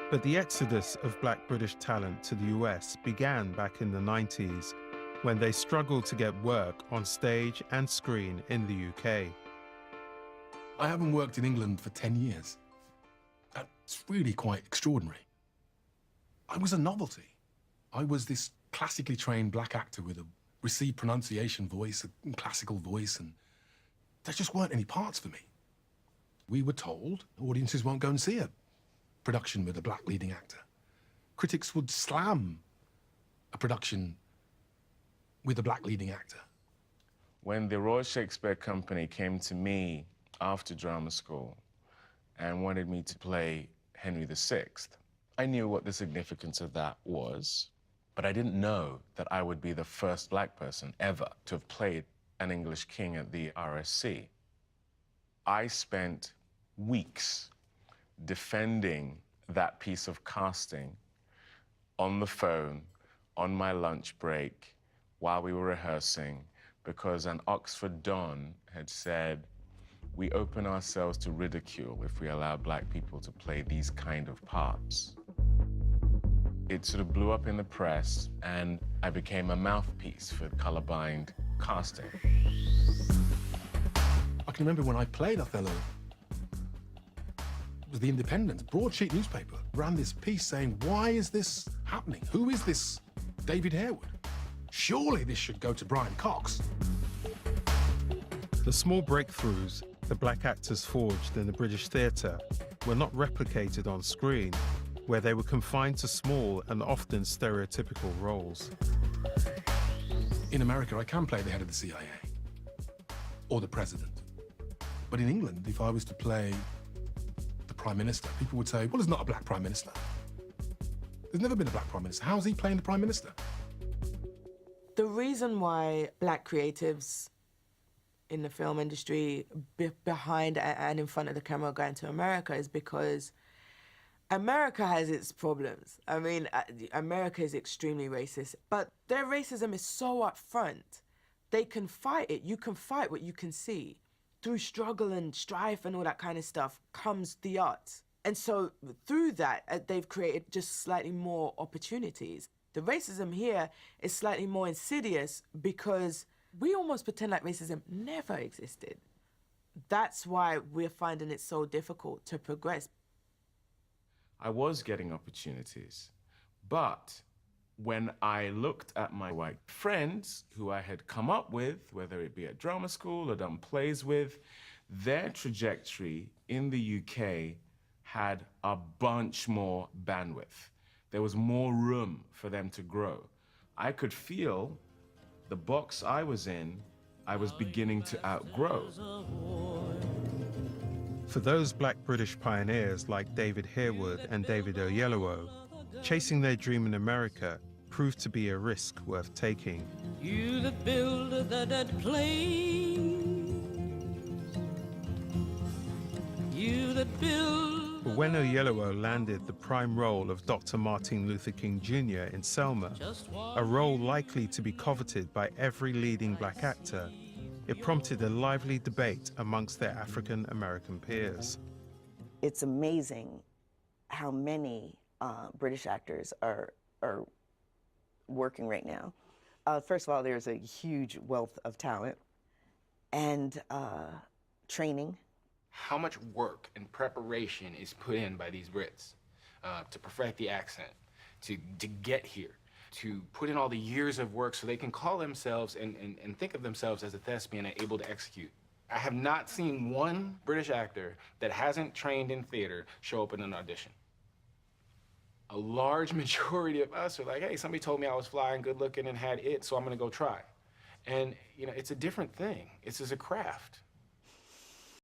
But the exodus of black British talent to the US began back in the 90s, when they struggled to get work on stage and screen in the UK. I haven't worked in England for 10 years. That's really quite extraordinary. I was a novelty. I was this classically trained black actor with a received pronunciation voice, a classical voice, and there just weren't any parts for me. We were told audiences won't go and see a production with a black leading actor. Critics would slam a production with a black leading actor. When the Royal Shakespeare Company came to me after drama school and wanted me to play Henry VI, I knew what the significance of that was, but I didn't know that I would be the first black person ever to have played an English king at the RSC. I spent weeks defending that piece of casting on the phone, on my lunch break, while we were rehearsing, because an Oxford Don had said, we open ourselves to ridicule if we allow black people to play these kind of parts. It sort of blew up in the press, and I became a mouthpiece for colorblind casting. I can remember when I played Othello, it was the Independent, broadsheet newspaper, ran this piece saying, why is this happening? Who is this David Harewood? Surely this should go to Brian Cox. The small breakthroughs the black actors forged in the British theatre were not replicated on screen, where they were confined to small and often stereotypical roles. In America, I can play the head of the CIA or the president. But in England, if I was to play the Prime Minister, people would say, well, there's not a black Prime Minister. There's never been a black Prime Minister. How's he playing the Prime Minister? The reason why black creatives in the film industry behind and in front of the camera going to America is because America has its problems. I mean, America is extremely racist, but their racism is so upfront. They can fight it. You can fight what you can see. Through struggle and strife and all that kind of stuff comes the arts. And so through that, they've created just slightly more opportunities. The racism here is slightly more insidious because we almost pretend like racism never existed. That's why we're finding it so difficult to progress. I was getting opportunities, but when I looked at my white friends who I had come up with, whether it be at drama school or done plays with, their trajectory in the UK had a bunch more bandwidth. There was more room for them to grow. I could feel the box I was in, I was beginning to outgrow. For those black British pioneers like David Harewood and David Oyelowo, chasing their dream in America proved to be a risk worth taking. You that build that plane, you that build. But when Oyelowo landed the prime role of Dr. Martin Luther King Jr. in Selma, a role likely to be coveted by every leading black actor, it prompted a lively debate amongst their African-American peers. It's amazing how many British actors are working right now. First of all, there's a huge wealth of talent and training. How much work and preparation is put in by these Brits to perfect the accent, to get here, to put in all the years of work so they can call themselves and think of themselves as a thespian and able to execute. I have not seen one British actor that hasn't trained in theater show up in an audition. A large majority of us are like, hey, somebody told me I was fly and good looking and had it, so I'm gonna go try. And you know, it's a different thing. It's as a craft.